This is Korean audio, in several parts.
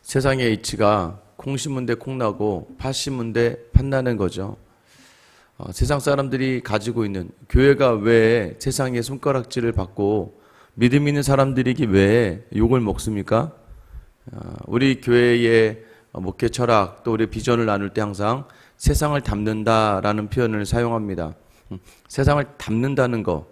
세상의 이치가 콩 심은 데 콩나고 팥 심은 데 팥나는 거죠. 세상 사람들이 가지고 있는, 교회가 왜 세상의 손가락질을 받고 믿음 있는 사람들에게 왜 욕을 먹습니까? 우리 교회의 목회 철학, 또 우리 비전을 나눌 때 항상 세상을 담는다라는 표현을 사용합니다. 세상을 담는다는 거,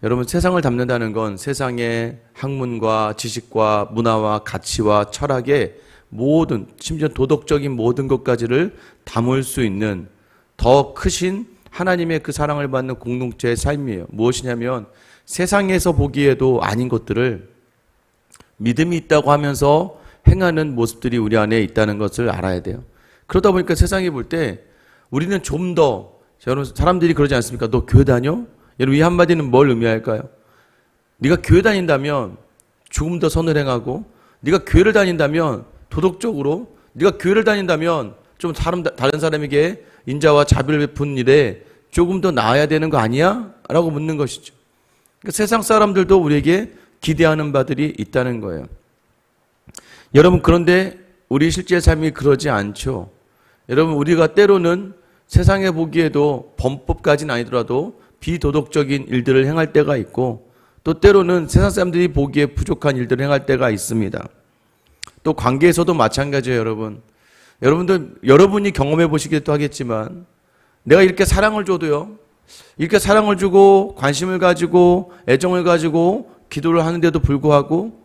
여러분, 세상을 담는다는 건 세상의 학문과 지식과 문화와 가치와 철학의 모든, 심지어 도덕적인 모든 것까지를 담을 수 있는 더 크신 하나님의 그 사랑을 받는 공동체의 삶이에요. 무엇이냐면 세상에서 보기에도 아닌 것들을 믿음이 있다고 하면서 행하는 모습들이 우리 안에 있다는 것을 알아야 돼요. 그러다 보니까 세상이 볼 때 우리는 좀 더, 여러분, 사람들이 그러지 않습니까? 너 교회 다녀? 여러분, 이 한마디는 뭘 의미할까요? 네가 교회 다닌다면 조금 더 선을 행하고, 네가 교회를 다닌다면 도덕적으로, 네가 교회를 다닌다면 좀 다른 사람에게 인자와 자비를 베푸는 일에 조금 더 나아야 되는 거 아니야? 라고 묻는 것이죠. 그러니까 세상 사람들도 우리에게 기대하는 바들이 있다는 거예요. 여러분, 그런데 우리 실제 삶이 그러지 않죠. 여러분, 우리가 때로는 세상에 보기에도 범법까지는 아니더라도 비도덕적인 일들을 행할 때가 있고, 또 때로는 세상 사람들이 보기에 부족한 일들을 행할 때가 있습니다. 또 관계에서도 마찬가지예요, 여러분. 여러분이 경험해 보시기도 하겠지만, 내가 이렇게 사랑을 줘도요, 이렇게 사랑을 주고 관심을 가지고 애정을 가지고 기도를 하는데도 불구하고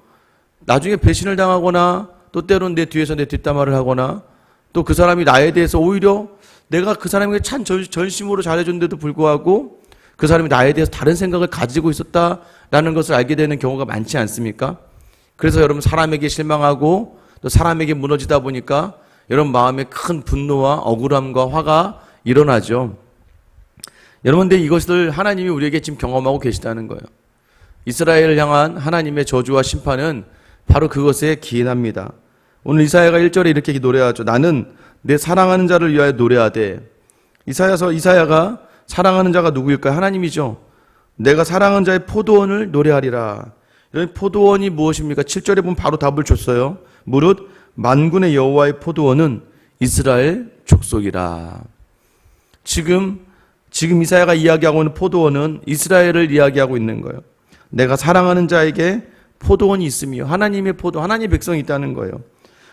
나중에 배신을 당하거나, 또 때로는 내 뒤에서 내 뒷담화를 하거나, 또 그 사람이 나에 대해서 오히려 내가 그 사람에게 참 전심으로 잘해줬는데도 불구하고 그 사람이 나에 대해서 다른 생각을 가지고 있었다라는 것을 알게 되는 경우가 많지 않습니까? 그래서 여러분, 사람에게 실망하고 또 사람에게 무너지다 보니까 여러분 마음에 큰 분노와 억울함과 화가 일어나죠. 여러분, 근데 이것을 하나님이 우리에게 지금 경험하고 계시다는 거예요. 이스라엘을 향한 하나님의 저주와 심판은 바로 그것에 기인합니다. 오늘 이사야가 1절에 이렇게 노래하죠. 나는 내 사랑하는 자를 위하여 노래하되. 이사야가 사랑하는 자가 누구일까요? 하나님이죠. 내가 사랑하는 자의 포도원을 노래하리라. 이런 포도원이 무엇입니까? 7절에 보면 바로 답을 줬어요. 무릇 만군의 여호와의 포도원은 이스라엘 족속이라. 지금 이사야가 이야기하고 있는 포도원은 이스라엘을 이야기하고 있는 거예요. 내가 사랑하는 자에게 포도원이 있으며 하나님의 하나님의 백성이 있다는 거예요.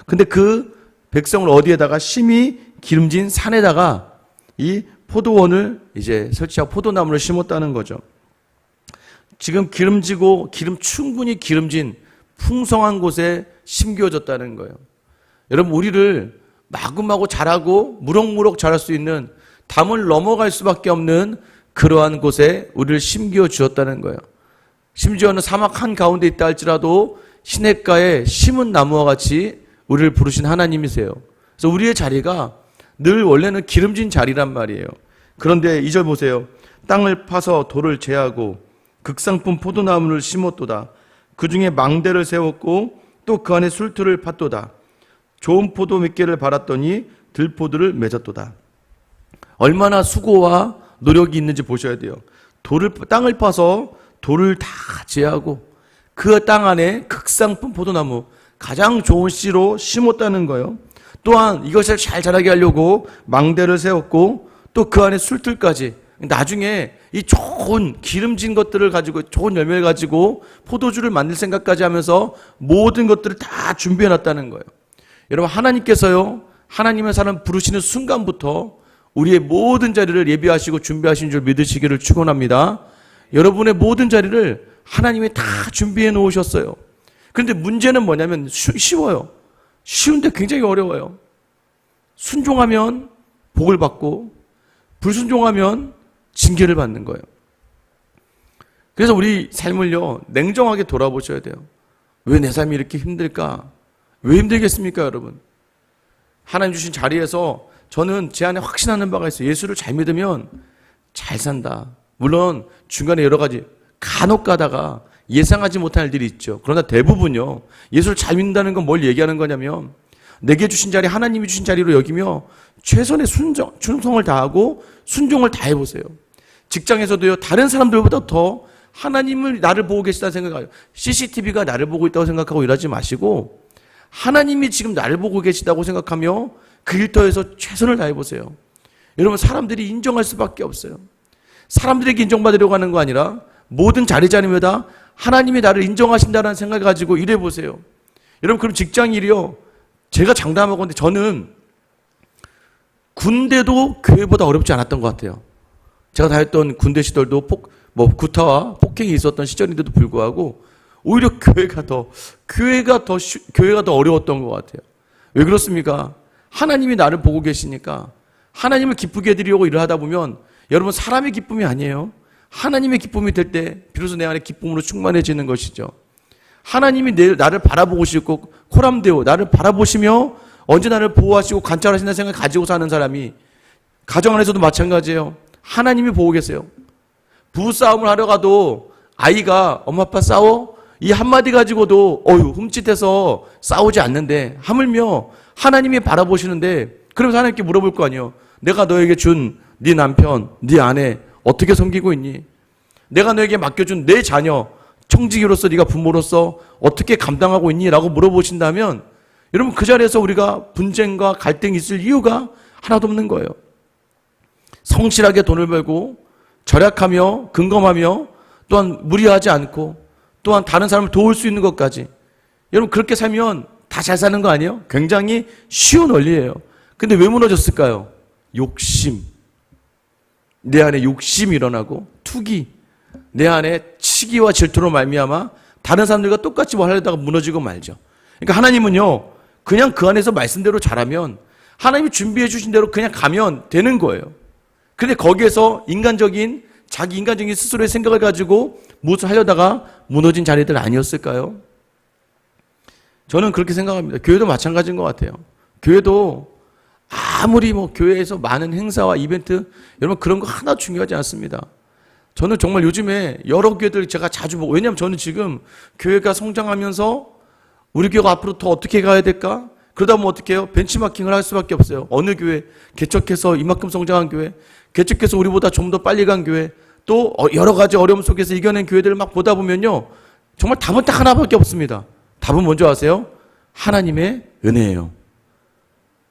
근데 그 백성을 어디에다가, 심히 기름진 산에다가 이 포도원을 이제 설치하고 포도나무를 심었다는 거죠. 지금 충분히 기름진 풍성한 곳에 심겨졌다는 거예요. 여러분, 우리를 마구마구 자라고 무럭무럭 자랄 수 있는, 담을 넘어갈 수밖에 없는 그러한 곳에 우리를 심겨 주었다는 거예요. 심지어는 사막 한가운데 있다 할지라도 시냇가에 심은 나무와 같이 우리를 부르신 하나님이세요. 그래서 우리의 자리가 늘 원래는 기름진 자리란 말이에요. 그런데 2절 보세요. 땅을 파서 돌을 제하고 극상품 포도나무를 심었도다. 그 중에 망대를 세웠고 또 그 안에 술틀을 팠도다. 좋은 포도 몇 개를 발았더니 들포도를 맺었도다. 얼마나 수고와 노력이 있는지 보셔야 돼요. 땅을 파서 돌을 다 제하고 그 땅 안에 극상품 포도나무, 가장 좋은 씨로 심었다는 거예요. 또한 이것을 잘 자라게 하려고 망대를 세웠고 또 그 안에 술틀까지, 나중에 이 좋은 기름진 것들을 가지고, 좋은 열매를 가지고 포도주를 만들 생각까지 하면서 모든 것들을 다 준비해 놨다는 거예요. 여러분, 하나님께서요, 하나님의 사람 부르시는 순간부터 우리의 모든 자리를 예비하시고 준비하신 줄 믿으시기를 축원합니다. 여러분의 모든 자리를 하나님이 다 준비해 놓으셨어요. 그런데 문제는 뭐냐면 쉬워요. 쉬운데 굉장히 어려워요. 순종하면 복을 받고 불순종하면 징계를 받는 거예요. 그래서 우리 삶을요, 냉정하게 돌아보셔야 돼요. 왜 내 삶이 이렇게 힘들까? 왜 힘들겠습니까, 여러분? 하나님 주신 자리에서 저는 제 안에 확신하는 바가 있어요. 예수를 잘 믿으면 잘 산다. 물론 중간에 여러 가지 간혹 가다가 예상하지 못한 일들이 있죠. 그러나 대부분요, 예수를 잘 믿는다는 건 뭘 얘기하는 거냐면, 내게 주신 자리, 하나님이 주신 자리로 여기며 최선의 충성을 다하고 순종을 다해보세요. 직장에서도요, 다른 사람들보다 더 하나님을 나를 보고 계시다는 생각하고, CCTV가 나를 보고 있다고 생각하고 일하지 마시고 하나님이 지금 나를 보고 계시다고 생각하며 그 일터에서 최선을 다해보세요. 여러분, 사람들이 인정할 수밖에 없어요. 사람들에게 인정받으려고 하는 거 아니라 모든 자리자리마다 하나님이 나를 인정하신다는 생각을 가지고 일해보세요. 여러분, 그럼 직장 일이요. 제가 장담하건대 저는 군대도 교회보다 어렵지 않았던 것 같아요. 제가 다녔던 군대 시절도 구타와 폭행이 있었던 시절인데도 불구하고 오히려 교회가 더 어려웠던 것 같아요. 왜 그렇습니까? 하나님이 나를 보고 계시니까 하나님을 기쁘게 해드리려고 일을 하다 보면 여러분, 사람의 기쁨이 아니에요. 하나님의 기쁨이 될 때 비로소 내 안에 기쁨으로 충만해지는 것이죠. 하나님이 나를 바라보고 싶고 코람데오 나를 바라보시며 언제 나를 보호하시고 관찰하신다는 생각을 가지고 사는 사람이 가정 안에서도 마찬가지예요. 하나님이 보고 계세요. 부부싸움을 하러 가도 아이가 엄마 아빠 싸워? 이 한마디 가지고도 흠칫해서 싸우지 않는데 하물며 하나님이 바라보시는데 그러면서 하나님께 물어볼 거 아니에요. 내가 너에게 준 네 남편, 네 아내 어떻게 섬기고 있니? 내가 너에게 맡겨준 내 자녀 청지기로서 네가 부모로서 어떻게 감당하고 있니? 라고 물어보신다면 여러분, 그 자리에서 우리가 분쟁과 갈등이 있을 이유가 하나도 없는 거예요. 성실하게 돈을 벌고 절약하며 근검하며 또한 무리하지 않고 또한 다른 사람을 도울 수 있는 것까지, 여러분 그렇게 살면 다 잘 사는 거 아니에요? 굉장히 쉬운 원리예요. 근데 왜 무너졌을까요? 욕심. 내 안에 욕심이 일어나고 투기, 내 안에 치기와 질투로 말미암아 다른 사람들과 똑같이 뭐 하려다가 무너지고 말죠. 그러니까 하나님은요, 그냥 그 안에서 말씀대로 잘하면 하나님이 준비해 주신 대로 그냥 가면 되는 거예요. 근데 거기에서 자기 인간적인 스스로의 생각을 가지고 무엇을 하려다가 무너진 자리들 아니었을까요? 저는 그렇게 생각합니다. 교회도 마찬가지인 것 같아요. 교회도 아무리 교회에서 많은 행사와 이벤트, 여러분 그런 거 하나 중요하지 않습니다. 저는 정말 요즘에 여러 교회들 제가 자주 보고, 왜냐하면 저는 지금 교회가 성장하면서 우리 교회가 앞으로 더 어떻게 가야 될까? 그러다 보면 어떻게 해요? 벤치마킹을 할 수밖에 없어요. 어느 교회, 개척해서 이만큼 성장한 교회, 개척해서 우리보다 좀 더 빨리 간 교회, 또 여러 가지 어려움 속에서 이겨낸 교회들을 막 보다 보면요, 정말 답은 딱 하나밖에 없습니다. 답은 뭔지 아세요? 하나님의 은혜예요.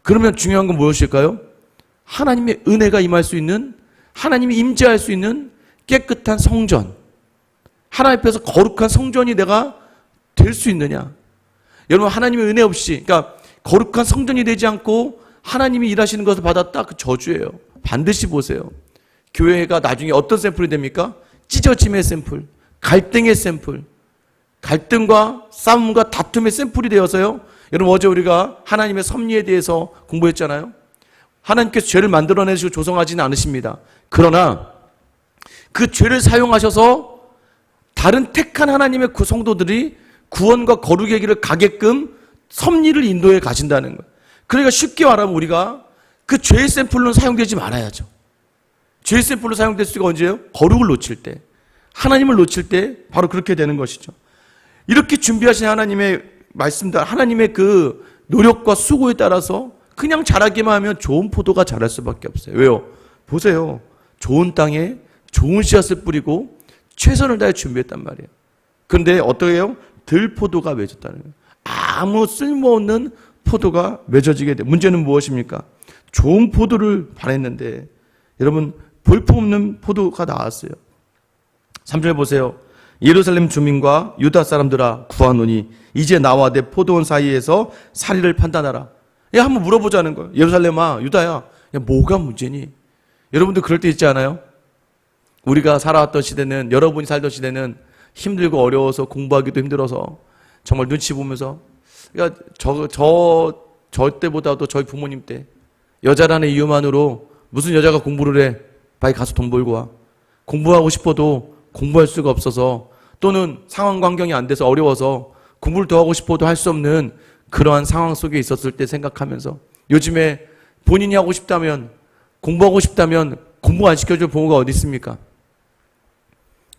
그러면 중요한 건 무엇일까요? 하나님의 은혜가 임할 수 있는, 하나님이 임재할 수 있는 깨끗한 성전, 하나님 앞에서 거룩한 성전이 내가 될 수 있느냐? 여러분, 하나님의 은혜 없이, 그러니까 거룩한 성전이 되지 않고 하나님이 일하시는 것을 받았다? 그 저주예요. 반드시 보세요. 교회가 나중에 어떤 샘플이 됩니까? 찢어짐의 샘플, 갈등의 샘플, 갈등과 싸움과 다툼의 샘플이 되어서요. 여러분, 어제 우리가 하나님의 섭리에 대해서 공부했잖아요. 하나님께서 죄를 만들어내시고 조성하지는 않으십니다. 그러나 그 죄를 사용하셔서 다른 택한 하나님의 그 성도들이 구원과 거룩의 길을 가게끔 섭리를 인도해 가신다는 거예요. 그러니까 쉽게 말하면 우리가 그 죄의 샘플로는 사용되지 말아야죠. 죄의 샘플로 사용될 수가 언제예요? 거룩을 놓칠 때, 하나님을 놓칠 때 바로 그렇게 되는 것이죠. 이렇게 준비하신 하나님의 말씀들, 하나님의 그 노력과 수고에 따라서 그냥 자라기만 하면 좋은 포도가 자랄 수밖에 없어요. 왜요? 보세요. 좋은 땅에 좋은 씨앗을 뿌리고 최선을 다해 준비했단 말이에요. 그런데 어떻게 해요? 들포도가 맺었다는 거예요. 아무 쓸모없는 포도가 맺어지게 돼요. 문제는 무엇입니까? 좋은 포도를 바랬는데 여러분, 볼품없는 포도가 나왔어요. 3절 보세요. 예루살렘 주민과 유다 사람들아 구하노니 이제 나와 내 포도원 사이에서 사리를 판단하라. 한번 물어보자는 거예요. 예루살렘아, 유다야, 뭐가 문제니? 여러분들 그럴 때 있지 않아요? 우리가 살아왔던 시대는, 여러분이 살던 시대는 힘들고 어려워서 공부하기도 힘들어서 정말 눈치 보면서, 그러니까 저 때보다도 저희 부모님 때 여자라는 이유만으로 무슨 여자가 공부를 해? 빨리 가서 돈 벌고 와. 공부하고 싶어도 공부할 수가 없어서, 또는 상황 환경이 안 돼서 어려워서 공부를 더 하고 싶어도 할 수 없는 그러한 상황 속에 있었을 때 생각하면서, 요즘에 본인이 하고 싶다면, 공부하고 싶다면 공부 안 시켜줄 부모가 어디 있습니까?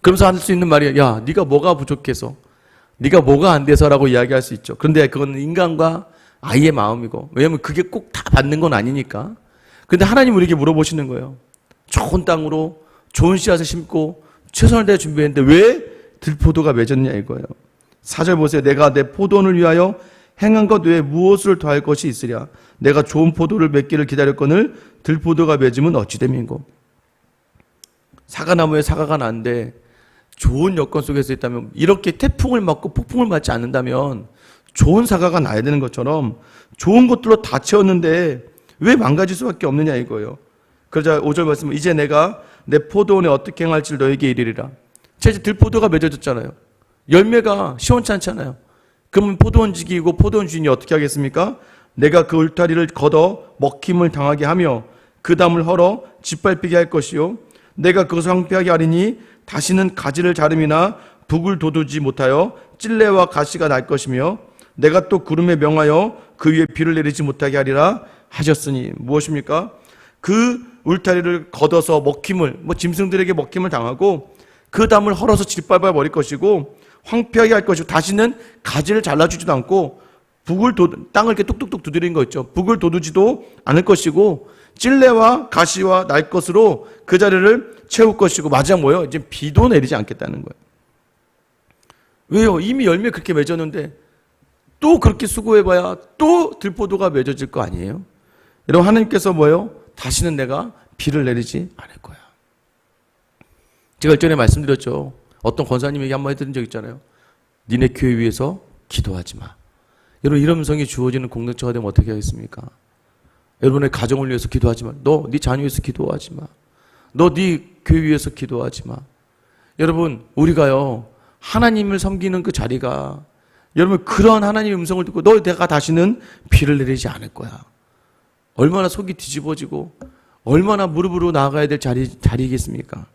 그러면서 할 수 있는 말이에요. 야, 네가 뭐가 부족해서, 네가 뭐가 안 돼서라고 이야기할 수 있죠. 그런데 그건 인간과 아이의 마음이고, 왜냐하면 그게 꼭 다 받는 건 아니니까. 그런데 하나님 우리에게 물어보시는 거예요. 좋은 땅으로 좋은 씨앗을 심고 최선을 다해 준비했는데 왜 들포도가 맺었냐 이거예요. 4절 보세요. 내가 내 포도원을 위하여 행한 것 외에 무엇을 더할 것이 있으랴. 내가 좋은 포도를 맺기를 기다렸거늘 들포도가 맺으면 어찌 됨인고. 사과나무에 사과가 나는데 좋은 여건 속에서 있다면, 이렇게 태풍을 맞고 폭풍을 맞지 않는다면 좋은 사과가 나야 되는 것처럼 좋은 것들로 다 채웠는데 왜 망가질 수밖에 없느냐 이거예요. 그러자 5절 말씀, 이제 내가 내 포도원에 어떻게 행할지 너에게 이르리라. 이제 들포도가 맺어졌잖아요. 열매가 시원찮잖아요. 그러면 포도원 지기이고 포도원 주인이 어떻게 하겠습니까? 내가 그 울타리를 걷어 먹힘을 당하게 하며 그 담을 헐어 짓밟히게 할 것이요, 내가 그것을 황폐하게 하리니 다시는 가지를 자름이나 북을 돋우지 못하여 찔레와 가시가 날 것이며 내가 또 구름에 명하여 그 위에 비를 내리지 못하게 하리라 하셨으니. 무엇입니까? 그 울타리를 걷어서 먹힘을, 짐승들에게 먹힘을 당하고 그 담을 헐어서 짓밟아 버릴 것이고 황폐하게 할 것이고 다시는 가지를 잘라주지도 않고 땅을 이렇게 뚝뚝뚝 두드리는 거 있죠. 북을 돋우지도 않을 것이고 찔레와 가시와 날 것으로 그 자리를 채울 것이고, 마지막 뭐예요? 이제 비도 내리지 않겠다는 거예요. 왜요? 이미 열매 그렇게 맺었는데 또 그렇게 수고해봐야 또 들포도가 맺어질 거 아니에요? 여러분, 하나님께서 뭐예요? 다시는 내가 비를 내리지 않을 거야. 제가 일전에 말씀드렸죠. 어떤 권사님에게 한마디 들은 적 있잖아요. 니네 교회 위해서 기도하지 마. 여러분, 이런 음성이 주어지는 공동체가 되면 어떻게 하겠습니까? 여러분의 가정을 위해서 기도하지 마. 너 네 자녀 위해서 기도하지 마. 너 네 교회 위해서 기도하지 마. 여러분, 우리가요, 하나님을 섬기는 그 자리가, 여러분, 그런 하나님의 음성을 듣고 내가 다시는 비를 내리지 않을 거야. 얼마나 속이 뒤집어지고 얼마나 무릎으로 나아가야 될 자리이겠습니까?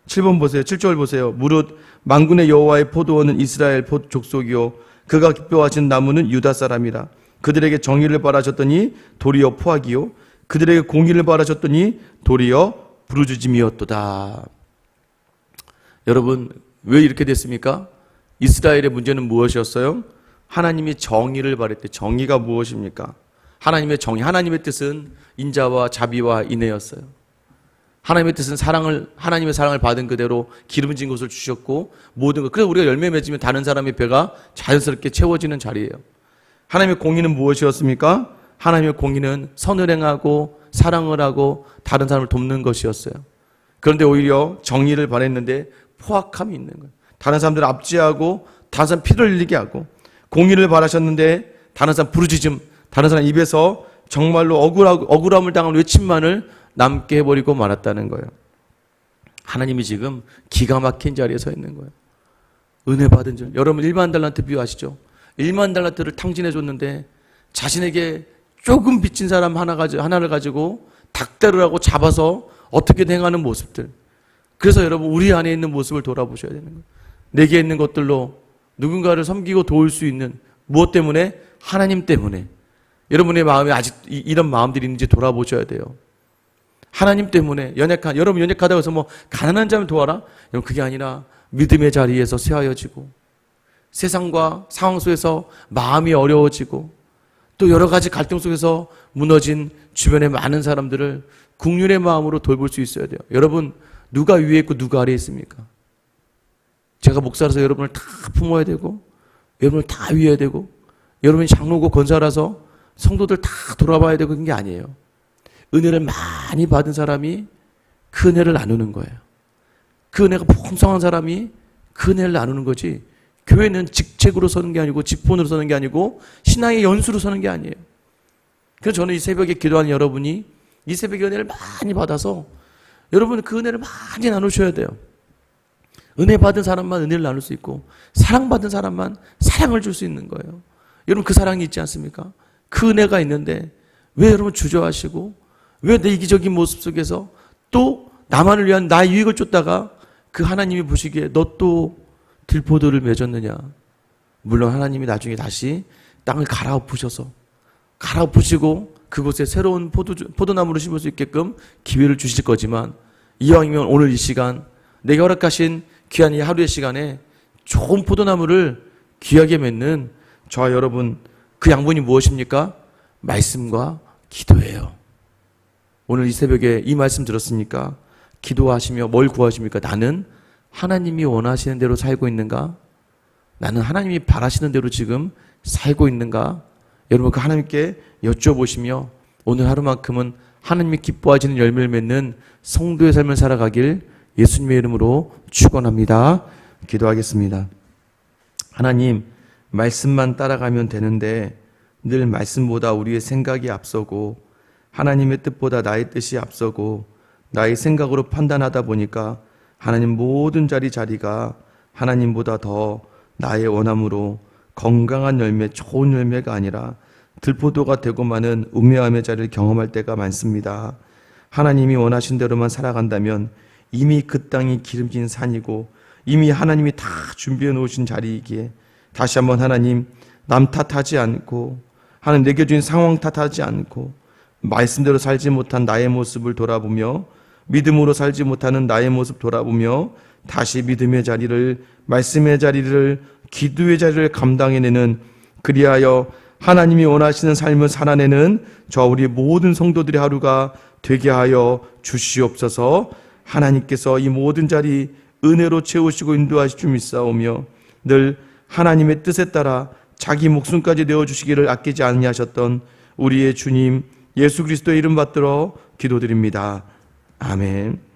7번 보세요. 7절 보세요. 무릇 만군의 여호와의 포도원은 이스라엘 족속이요 그가 기뻐하신 나무는 유다 사람이라. 그들에게 정의를 바라셨더니 도리어 포악이요 그들에게 공의를 바라셨더니 도리어 부르짖음이었도다. 여러분, 왜 이렇게 됐습니까? 이스라엘의 문제는 무엇이었어요? 하나님이 정의를 바랬대. 정의가 무엇입니까? 하나님의 정의, 하나님의 뜻은 인자와 자비와 인애였어요. 하나님의 뜻은 하나님의 사랑을 받은 그대로 기름진 것을 주셨고 모든 것. 그래서 우리가 열매 맺으면 다른 사람의 배가 자연스럽게 채워지는 자리예요. 하나님의 공의는 무엇이었습니까? 하나님의 공의는 선을 행하고 사랑을 하고 다른 사람을 돕는 것이었어요. 그런데 오히려 정의를 바랬는데 포악함이 있는 거예요. 다른 사람들을 압제하고 다른 사람 피를 흘리게 하고, 공의를 바라셨는데 다른 사람 부르짖음, 다른 사람 입에서 정말로 억울함을 당한 외침만을 남게 해버리고 말았다는 거예요. 하나님이 지금 기가 막힌 자리에 서 있는 거예요. 은혜 받은 줄. 여러분, 1만 달란트 비유 아시죠? 1만 달란트를 탕진해 줬는데 자신에게 조금 빚진 사람 하나를 가지고 닥달을 하고 잡아서 어떻게든 행하는 모습들. 그래서 여러분, 우리 안에 있는 모습을 돌아보셔야 되는 거예요. 내게 있는 것들로 누군가를 섬기고 도울 수 있는, 무엇 때문에? 하나님 때문에. 여러분의 마음에 아직 이런 마음들이 있는지 돌아보셔야 돼요. 하나님 때문에 여러분 연약하다고 해서 가난한 자면 도와라? 여러분, 그게 아니라 믿음의 자리에서 쇠하여지고 세상과 상황 속에서 마음이 어려워지고 또 여러 가지 갈등 속에서 무너진 주변의 많은 사람들을 긍휼의 마음으로 돌볼 수 있어야 돼요. 여러분, 누가 위에 있고 누가 아래에 있습니까? 제가 목사라서 여러분을 다 품어야 되고 여러분을 다 위해야 되고 여러분이 장로고 권사라서 성도들 다 돌아봐야 되고 그런 게 아니에요. 은혜를 많이 받은 사람이 그 은혜를 나누는 거예요. 그 은혜가 풍성한 사람이 그 은혜를 나누는 거지, 교회는 직책으로 서는 게 아니고 직분으로 서는 게 아니고 신앙의 연수로 서는 게 아니에요. 그래서 저는 이 새벽에 기도하는 여러분이 이 새벽에 은혜를 많이 받아서 여러분은 그 은혜를 많이 나누셔야 돼요. 은혜 받은 사람만 은혜를 나눌 수 있고 사랑받은 사람만 사랑을 줄 수 있는 거예요. 여러분, 그 사랑이 있지 않습니까? 그 은혜가 있는데 왜 여러분 주저하시고 왜 내 이기적인 모습 속에서 또 나만을 위한 나의 유익을 쫓다가 그 하나님이 보시기에 너 또 들포도를 맺었느냐. 물론 하나님이 나중에 다시 땅을 갈아엎으시고 그곳에 새로운 포도나무를 심을 수 있게끔 기회를 주실 거지만, 이왕이면 오늘 이 시간 내가 허락하신 귀한 이 하루의 시간에 좋은 포도나무를 귀하게 맺는 저와 여러분, 그 양분이 무엇입니까? 말씀과 기도예요. 오늘 이 새벽에 이 말씀 들었습니까? 기도하시며 뭘 구하십니까? 나는 하나님이 원하시는 대로 살고 있는가? 나는 하나님이 바라시는 대로 지금 살고 있는가? 여러분 그 하나님께 여쭤보시며 오늘 하루만큼은 하나님이 기뻐하시는 열매를 맺는 성도의 삶을 살아가길 예수님의 이름으로 축원합니다. 기도하겠습니다. 하나님, 말씀만 따라가면 되는데 늘 말씀보다 우리의 생각이 앞서고 하나님의 뜻보다 나의 뜻이 앞서고 나의 생각으로 판단하다 보니까 하나님 모든 자리가 하나님보다 더 나의 원함으로 건강한 열매, 좋은 열매가 아니라 들포도가 되고 마는 우매함의 자리를 경험할 때가 많습니다. 하나님이 원하신 대로만 살아간다면 이미 그 땅이 기름진 산이고 이미 하나님이 다 준비해 놓으신 자리이기에 다시 한번 하나님 남 탓하지 않고 하나님 내게 주신 상황 탓하지 않고 말씀대로 살지 못한 나의 모습을 돌아보며 믿음으로 살지 못하는 나의 모습 돌아보며 다시 믿음의 자리를, 말씀의 자리를, 기도의 자리를 감당해내는, 그리하여 하나님이 원하시는 삶을 살아내는 저 우리 모든 성도들의 하루가 되게 하여 주시옵소서. 하나님께서 이 모든 자리 은혜로 채우시고 인도하실 줄 믿사오며 늘 하나님의 뜻에 따라 자기 목숨까지 내어주시기를 아끼지 아니하셨던 우리의 주님 예수 그리스도의 이름 받들어 기도드립니다. 아멘.